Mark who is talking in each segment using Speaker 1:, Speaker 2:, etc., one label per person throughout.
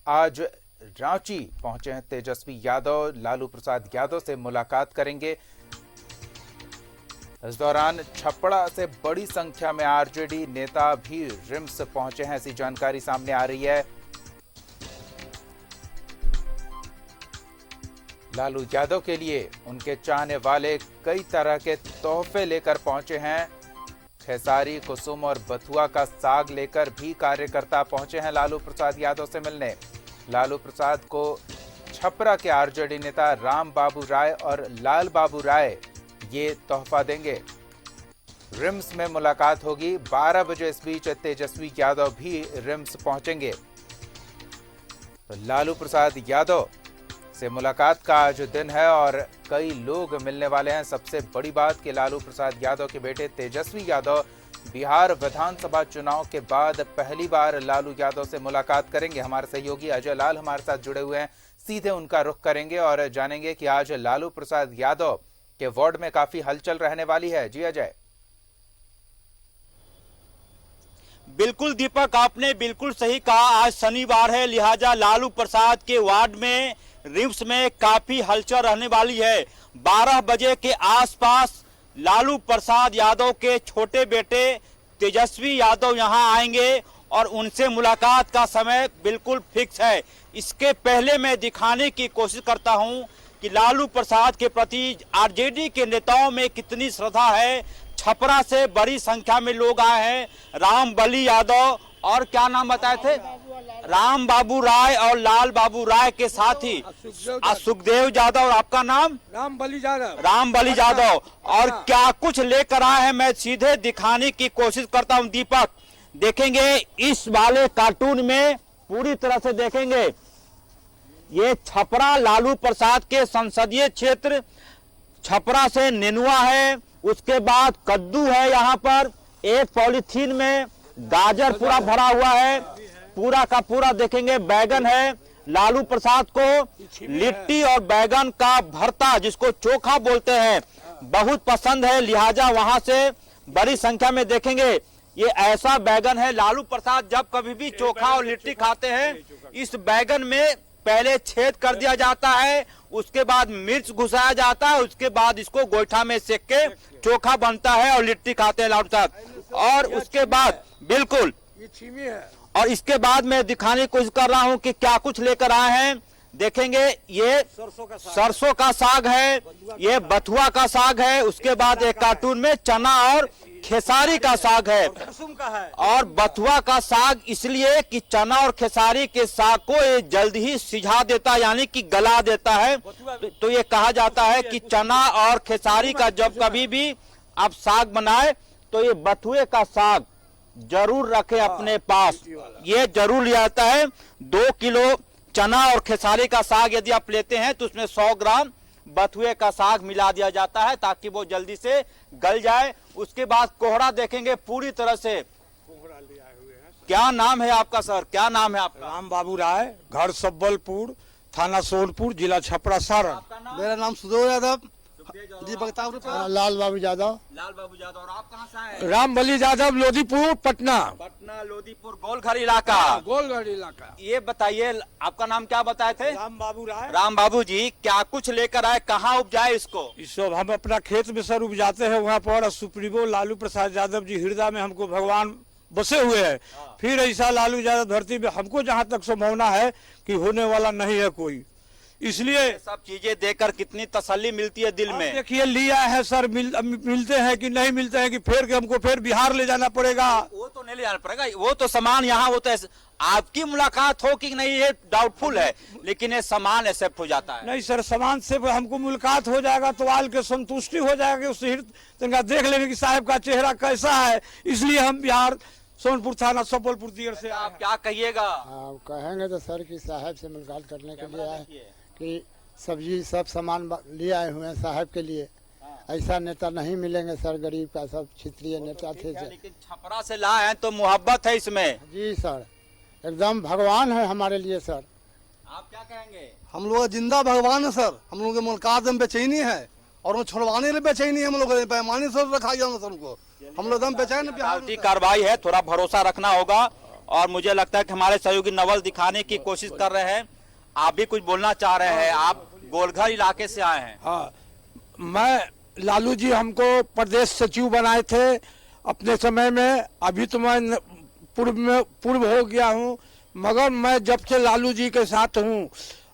Speaker 1: आज रांची पहुंचे हैं तेजस्वी यादव। लालू प्रसाद यादव से मुलाकात करेंगे। इस दौरान छपड़ा से बड़ी संख्या में आरजेडी नेता भी रिम्स पहुंचे हैं, ऐसी जानकारी सामने आ रही है। लालू यादव के लिए उनके चाहने वाले कई तरह के तोहफे लेकर पहुंचे हैं। खेसारी, कुसुम और बथुआ का साग लेकर भी कार्यकर्ता पहुंचे हैं लालू प्रसाद यादव से मिलने। लालू प्रसाद को छपरा के आरजेडी नेता राम बाबू राय और लाल बाबू राय ये तोहफा देंगे। रिम्स में मुलाकात होगी 12 बजे। इस बीच तेजस्वी यादव भी रिम्स पहुंचेंगे। तो लालू प्रसाद यादव से मुलाकात का आज दिन है और कई लोग मिलने वाले हैं। सबसे बड़ी बात कि लालू प्रसाद यादव के बेटे तेजस्वी यादव बिहार विधानसभा चुनाव के बाद पहली बार लालू यादव से मुलाकात करेंगे। हमारे सहयोगी अजय लाल हमारे साथ जुड़े हुए हैं, सीधे उनका रुख करेंगे और जानेंगे कि आज लालू प्रसाद यादव के वार्ड में काफी हलचल रहने वाली है। जी अजय।
Speaker 2: बिल्कुल दीपक, आपने बिल्कुल सही कहा। आज शनिवार है, लिहाजा लालू प्रसाद के वार्ड में रिम्स में काफी हलचल रहने वाली है। 12 बजे के आसपास लालू प्रसाद यादव के छोटे बेटे तेजस्वी यादव यहां आएंगे और उनसे मुलाकात का समय बिल्कुल फिक्स है। इसके पहले मैं दिखाने की कोशिश करता हूं कि लालू प्रसाद के प्रति आरजेडी के नेताओं में कितनी श्रद्धा है। छपरा से बड़ी संख्या में लोग आए हैं। राम बली यादव और क्या नाम बताए थे, राम बाबू राय और लाल बाबू राय के साथ ही सुखदेव यादव और आपका नाम
Speaker 3: राम बली यादव।
Speaker 2: राम बली यादव और क्या कुछ लेकर आए हैं मैं सीधे दिखाने की कोशिश करता हूं। दीपक, देखेंगे इस वाले कार्टून में पूरी तरह से देखेंगे। ये छपरा लालू प्रसाद के संसदीय क्षेत्र छपरा से नेनुआ है, उसके बाद कद्दू है, यहाँ पर एक पॉलीथीन में गाजर पूरा भरा हुआ है, पूरा का पूरा देखेंगे। बैगन है। लालू प्रसाद को लिट्टी और बैगन का भरता, जिसको चोखा बोलते हैं, बहुत पसंद है, लिहाजा वहां से बड़ी संख्या में देखेंगे। ये ऐसा बैगन है, लालू प्रसाद जब कभी भी चोखा और लिट्टी खाते हैं इस बैगन में पहले छेद कर दिया जाता है, उसके बाद मिर्च घुसाया जाता है, उसके बाद इसको गोईठा में सेक के चोखा बनता है और लिट्टी खाते हैं लालू प्रसाद। और उसके बाद बिल्कुल
Speaker 3: ये छीमी है।
Speaker 2: और इसके बाद मैं दिखाने की कोशिश कर रहा हूं कि क्या कुछ लेकर आए हैं। देखेंगे ये सरसों का साग है, ये बथुआ का साग है, उसके बाद एक कार्टून में चना और खेसारी का साग है। और बथुआ का साग इसलिए कि चना और खेसारी के साग को ये जल्द ही सिझा देता है, यानी कि गला देता है। तो ये कहा जाता है कि चना और खेसारी का जब कभी भी आप साग बनाए तो ये बथुए का साग जरूर रखे अपने पास। ये जरूर लिया जाता है। 2 किलो चना और खेसारी का साग यदि आप लेते हैं तो उसमें 100 ग्राम बथुए का साग मिला दिया जाता है ताकि वो जल्दी से गल जाए। उसके बाद कोहड़ा देखेंगे पूरी तरह से। क्या नाम है आपका सर, क्या नाम है आपका?
Speaker 3: राम बाबू राय, घर सब्बलपुर, थाना सोनपुर, जिला छपरा, सारण।
Speaker 4: मेरा नाम सुधो यादव जी, बताओ। लाल बाबू यादव।
Speaker 2: लाल बाबू यादव। और आप कहाँ से आए?
Speaker 3: राम बली यादव, लोधीपुर, पटना।
Speaker 2: पटना लोधीपुर गोलघर इलाका।
Speaker 3: गोलघर इलाका।
Speaker 2: ये बताइए आपका नाम क्या बताए थे?
Speaker 3: राम बाबू राय।
Speaker 2: राम बाबू जी, क्या कुछ लेकर आए, कहाँ उपजाए इसको?
Speaker 3: इस सब हम अपना खेत में सर उपजाते हैं वहाँ पर। सुप्रीमो लालू प्रसाद यादव जी हृदय में हमको भगवान बसे हुए हैं। फिर ऐसा लालू यादव धरती में हमको जहाँ तक संभावना है कि होने वाला नहीं है कोई, इसलिए
Speaker 2: सब चीजें देखकर कितनी तसल्ली मिलती है दिल में।
Speaker 3: देखिए लिया है सर, मिलते हैं कि नहीं मिलते हैं कि फिर हमको फिर बिहार ले जाना पड़ेगा।
Speaker 2: वो तो नहीं ले जाना पड़ेगा, वो तो सामान यहाँ होता है। आपकी मुलाकात हो कि नहीं ये डाउटफुल है, लेकिन ये सामान एक्सेप्ट हो जाता है।
Speaker 3: नहीं सर, सामान से हमको मुलाकात हो जाएगा तो आल के संतुष्टि हो जाएगी, उससे देख लेंगे कि साहब का चेहरा कैसा है। इसलिए हम बिहार सोनपुर थाना सबलपुर दियर से।
Speaker 2: आप क्या कहिएगा?
Speaker 4: कहेंगे तो सर की साहब से मुलाकात करने के लिए आए कि सब्जी सब सामान ले आए हुए हैं साहब के लिए। ऐसा नेता नहीं मिलेंगे सर, गरीब का सब क्षेत्रीय नेता थे।
Speaker 2: लेकिन छपरा से लाए हैं तो मोहब्बत है इसमें।
Speaker 4: जी सर, एकदम भगवान है हमारे लिए सर।
Speaker 2: आप क्या कहेंगे?
Speaker 5: हम लोग जिंदा भगवान है सर। हम लोग के मुलाकात में बेचैनी है और वो छुड़वाने में बेचैनी है। हम लोग पैमाने से रखा गया सर उनको। हम लोग एकदम बेचैन।
Speaker 2: कार्रवाई है, थोड़ा भरोसा रखना होगा। और मुझे लगता है कि हमारे सहयोगी नवल दिखाने की कोशिश कर रहे हैं। आप भी कुछ बोलना चाह रहे हैं, आप गोलघर इलाके से आए हैं।
Speaker 3: हाँ, मैं लालू जी हमको प्रदेश सचिव बनाए थे अपने समय में। अभी तो मैं पूर्व हो गया हूँ, मगर मैं जब से लालू जी के साथ हूँ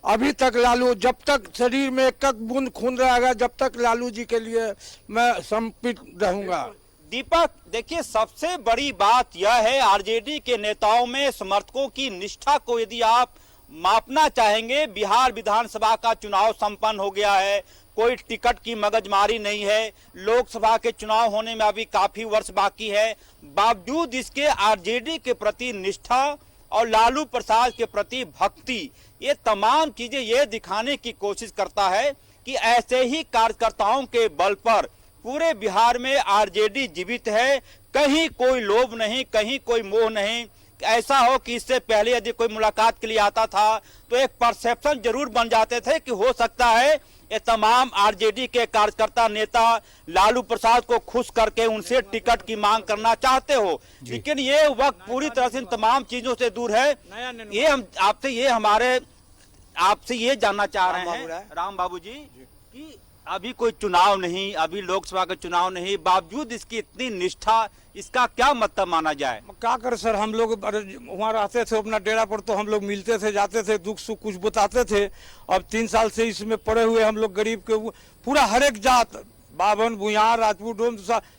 Speaker 3: अभी तक लालू, जब तक शरीर में एक बूंद खून रहेगा जब तक लालू जी के लिए मैं समर्पित रहूंगा।
Speaker 2: दीपक, देखिए सबसे बड़ी बात यह है, आरजेडी के नेताओं में समर्थकों की निष्ठा को यदि आप मापना चाहेंगे, बिहार विधानसभा का चुनाव संपन्न हो गया है, कोई टिकट की मगजमारी नहीं है, लोकसभा के चुनाव होने में अभी काफी वर्ष बाकी है, बावजूद इसके आरजेडी के प्रति निष्ठा और लालू प्रसाद के प्रति भक्ति, ये तमाम चीजें ये दिखाने की कोशिश करता है कि ऐसे ही कार्यकर्ताओं के बल पर पूरे बिहार में आरजेडी जीवित है। कहीं कोई लोभ नहीं, कहीं कोई मोह नहीं। ऐसा हो कि इससे पहले यदि कोई मुलाकात के लिए आता था तो एक परसेप्शन जरूर बन जाते थे कि हो सकता है ये तमाम आरजेडी के कार्यकर्ता नेता लालू प्रसाद को खुश करके उनसे टिकट की मांग करना चाहते हो, लेकिन ये वक्त पूरी तरह से इन तमाम चीजों से दूर है। ये हम आपसे ये जानना चाह रहे हैं राम बाबू जी कि अभी कोई चुनाव नहीं, अभी लोकसभा का चुनाव नहीं, बावजूद इसकी इतनी निष्ठा, इसका क्या मतलब माना जाए?
Speaker 3: क्या कर सर, हम लोग वहाँ रहते थे अपना डेरा पर, तो हम लोग मिलते थे, जाते थे, दुख सुख कुछ बताते थे। अब 3 साल से इसमें पड़े हुए हम लोग गरीब के पूरा हर एक जात, बावन, भुयार, राजपूत, डोम,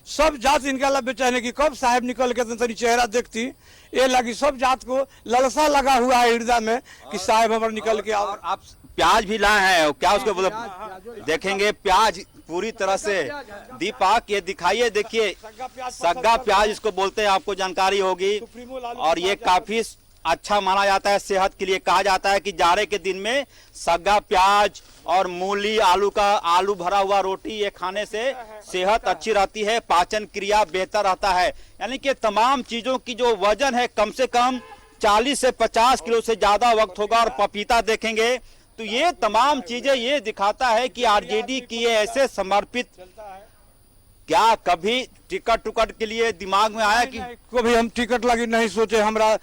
Speaker 3: सब जात इनका लब बेचैने की कब साहब निकल के तनी चेहरा देखती, ये लगी सब जात को ललसा लगा हुआ है हृदय में कि साहब हमारे निकल के आओ।
Speaker 2: आप प्याज भी लाए हैं, क्या उसको देखेंगे? प्याज पूरी तरह से दीपक ये दिखाइए, देखिए सग्गा प्याज इसको बोलते हैं, आपको जानकारी होगी, और ये काफी अच्छा माना जाता है सेहत के लिए। कहा जाता है कि जाड़े के दिन में सग्गा प्याज और मूली, आलू भरा हुआ रोटी ये खाने से सेहत अच्छी रहती है, पाचन क्रिया बेहतर रहता है। यानी कि तमाम चीजों की जो वजन है कम से कम 40 से 50 किलो से ज्यादा वक्त होगा। और पपीता देखेंगे तो ये तमाम चीजें ये दिखाता है कि आरजेडी की ये ऐसे समर्पित, क्या कभी टिकट के लिए दिमाग में आया कि
Speaker 3: कभी हम टिकट लगी नहीं सोचे? हमरा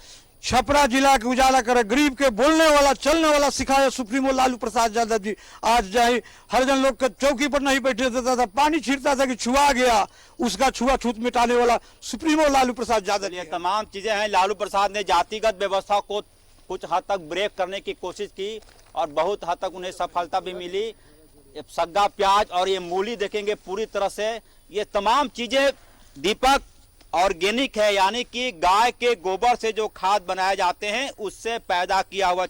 Speaker 3: छपरा जिला के उजाला करे, गरीब के बोलने वाला चलने वाला सिखाया सुप्रीमो लालू प्रसाद यादव जी। आज जाए हर जन लोग के चौकी पर नहीं बैठे देता था, पानी छींटता था कि छुआ गया, उसका छुआछूत मिटाने वाला सुप्रीमो लालू प्रसाद यादव।
Speaker 2: ये तमाम चीजें हैं। लालू प्रसाद ने जातिगत व्यवस्था को कुछ हद तक ब्रेक करने की कोशिश की और बहुत हद तक उन्हें सफलता भी मिली। सग्गा प्याज और ये मूली देखेंगे पूरी तरह से ये तमाम चीजें दीपक ऑर्गेनिक है, यानी कि गाय के गोबर से जो खाद बनाए जाते हैं उससे पैदा किया हुआ,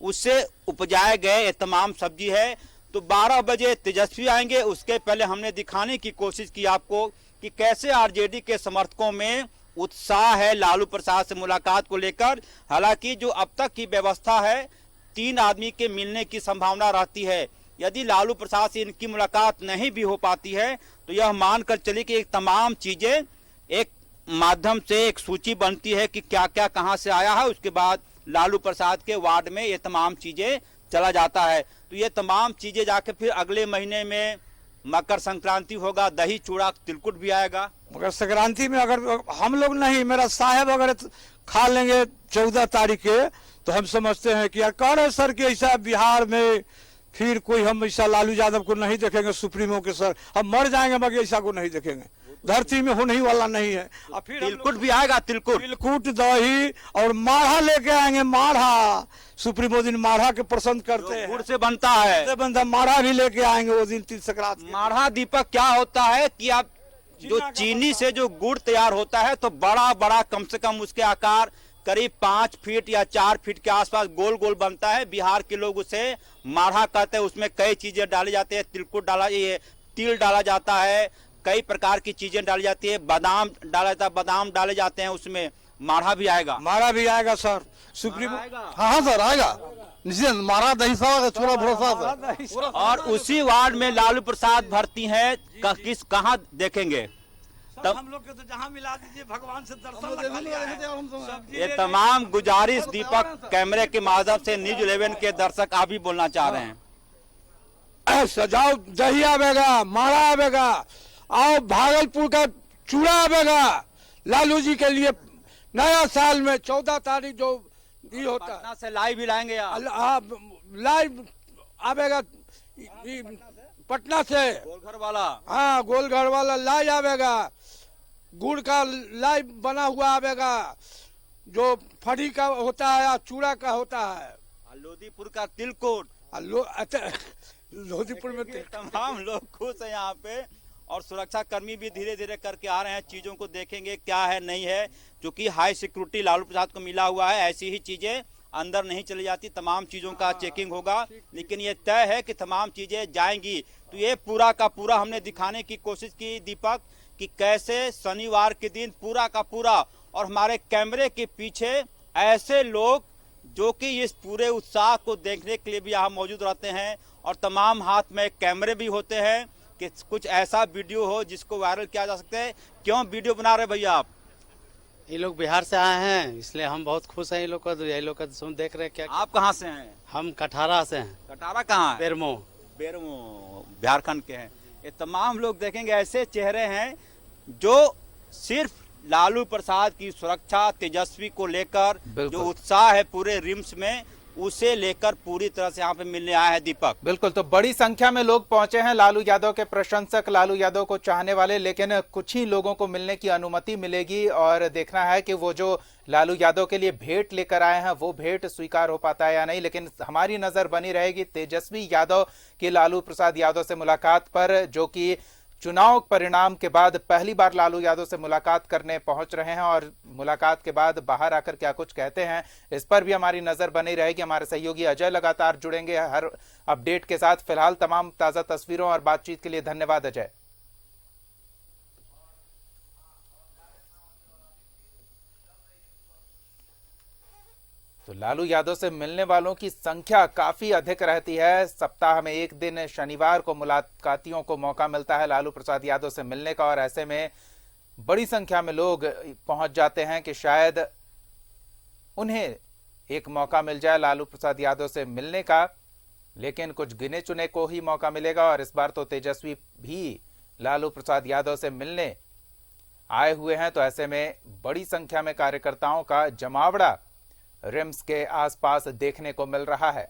Speaker 2: उससे उपजाए गए ये तमाम सब्जी है। तो 12 बजे तेजस्वी आएंगे, उसके पहले हमने दिखाने की कोशिश की आपको कि कैसे आरजेडी के समर्थकों में उत्साह है लालू प्रसाद से मुलाकात को लेकर। हालांकि जो अब तक की व्यवस्था है 3 आदमी के मिलने की संभावना रहती है। यदि लालू प्रसाद से इनकी मुलाकात नहीं भी हो पाती है तो यह मानकर चलिए कि एक तमाम चीजें एक माध्यम से एक सूची बनती है कि क्या क्या कहां से आया है, उसके बाद लालू प्रसाद के वार्ड में ये तमाम चीजें चला जाता है। तो ये तमाम चीजें जाके फिर अगले महीने में मकर संक्रांति होगा, दही चूड़ा तिलकुट भी आएगा।
Speaker 3: मकर संक्रांति में अगर हम लोग नहीं, मेरा साहब अगर खा लेंगे 14 तारीख के, तो हम समझते हैं कि यार कह रहे सर कि ऐसा बिहार में फिर कोई हम ऐसा लालू यादव को नहीं देखेंगे सुप्रीमो के सर, हम मर जाएंगे मगर ऐसा को नहीं देखेंगे, धरती में होने ही वाला नहीं है। और फिर
Speaker 2: तिलकुट भी आएगा, तिलकुट
Speaker 3: दही और माढ़ा लेके आएंगे। माढ़ा सुप्रीमो दिन माढ़ा के पसंद करते हैं,
Speaker 2: गुड़ से बनता है,
Speaker 3: माढ़ा भी लेके आएंगे वो दिन तिल संक्रांति।
Speaker 2: माढ़ा दीपक क्या होता है कि आप जो चीनी से जो गुड़ तैयार होता है तो बड़ा बड़ा कम से कम उसके आकार करीब 5 फीट या 4 फीट के आसपास गोल गोल बनता है। बिहार के लोग उसे माढ़ा कहते हैं। उसमें कई चीजें डाली जाती है, तिलकुट डाला, ये तिल डाला जाता है, कई प्रकार की चीजें डाली जाती है, बादाम डाला जाता है, बादाम डाले जाते हैं उसमें। माढ़ा भी आएगा,
Speaker 3: माढ़ा भी आएगा सर, सुप्रीमो।
Speaker 5: हाँ सर आएगा, निश्चित मारा दही सा छोला भरोसा।
Speaker 2: और उसी वार्ड में लालू प्रसाद भर्ती है, किस कहाँ देखेंगे
Speaker 3: तब हम लोग के तो जहाँ मिला दीजिए भगवान से दर्शन।
Speaker 2: ये तमाम गुजारिश दीपक कैमरे के माध्यम से न्यूज 11 के दर्शक आप भी बोलना चाह रहे हैं।
Speaker 3: सजाओ, दही आवेगा, मारा आवेगा, आओ भागलपुर का चूड़ा आवेगा, लालू जी के लिए नया साल में 14 तारीख जो ये होता है,
Speaker 2: पटना से लाइव भी लाएंगे आप?
Speaker 3: लाइव आवेगा पटना से।
Speaker 2: गोलघर वाला?
Speaker 3: हाँ, गोलघर वाला लाइव आवेगा, गुड़ का लाइव बना हुआ आवेगा, जो फड़ी का होता है या चूड़ा का होता है,
Speaker 2: लोधीपुर का तिलकुट।
Speaker 3: लोधीपुर में
Speaker 2: तमाम लोग खुश हैं यहाँ पे, और सुरक्षा कर्मी भी धीरे धीरे करके आ रहे हैं, चीजों को देखेंगे क्या है नहीं है, क्योंकि हाई सिक्योरिटी लालू प्रसाद को मिला हुआ है। ऐसी ही चीजें अंदर नहीं चली जाती, तमाम चीजों का चेकिंग होगा, लेकिन ये तय है कि तमाम चीजें जाएंगी। तो ये पूरा का पूरा हमने दिखाने की कोशिश की दीपक, कि कैसे शनिवार के दिन पूरा का पूरा, और हमारे कैमरे के पीछे ऐसे लोग जो कि इस पूरे उत्साह को देखने के लिए भी यहाँ मौजूद रहते हैं, और तमाम हाथ में कैमरे भी होते हैं कि कुछ ऐसा वीडियो हो जिसको वायरल किया जा सकता है। क्यों वीडियो बना रहे भैया आप?
Speaker 6: ये लोग बिहार से आए हैं, इसलिए हम बहुत खुश हैं। ये लोग का सुन देख रहे हैं। क्या
Speaker 2: आप कहाँ से हैं?
Speaker 6: हम कठारा से हैं।
Speaker 2: कटारा कहाँ है?
Speaker 6: बेरमो।
Speaker 2: बेरमो झारखंड के हैं। ये तमाम लोग देखेंगे, ऐसे चेहरे हैं जो सिर्फ लालू प्रसाद की सुरक्षा, तेजस्वी को लेकर जो उत्साह है पूरे रिम्स में, उसे लेकर पूरी तरह से यहाँ पे मिलने आया है दीपक।
Speaker 1: बिल्कुल, तो बड़ी संख्या में लोग पहुंचे हैं, लालू यादव के प्रशंसक, लालू यादव को चाहने वाले, लेकिन कुछ ही लोगों को मिलने की अनुमति मिलेगी, और देखना है कि वो जो लालू यादव के लिए भेंट लेकर आए हैं वो भेंट स्वीकार हो पाता है या नहीं। लेकिन हमारी नजर बनी रहेगी तेजस्वी यादव की लालू प्रसाद यादव से मुलाकात पर, जो कि चुनाव परिणाम के बाद पहली बार लालू यादव से मुलाकात करने पहुंच रहे हैं, और मुलाकात के बाद बाहर आकर क्या कुछ कहते हैं इस पर भी हमारी नजर बनी रहेगी। हमारे सहयोगी अजय लगातार जुड़ेंगे हर अपडेट के साथ। फिलहाल तमाम ताजा तस्वीरों और बातचीत के लिए धन्यवाद अजय। तो लालू यादव से मिलने वालों की संख्या काफी अधिक रहती है। सप्ताह में एक दिन शनिवार को मुलाकातियों को मौका मिलता है लालू प्रसाद यादव से मिलने का, और ऐसे में बड़ी संख्या में लोग पहुंच जाते हैं कि शायद उन्हें एक मौका मिल जाए लालू प्रसाद यादव से मिलने का। लेकिन कुछ गिने चुने को ही मौका मिलेगा, और इस बार तो तेजस्वी भी लालू प्रसाद यादव से मिलने आए हुए हैं। तो ऐसे में बड़ी संख्या में कार्यकर्ताओं का जमावड़ा रिम्स के आसपास देखने को मिल रहा है।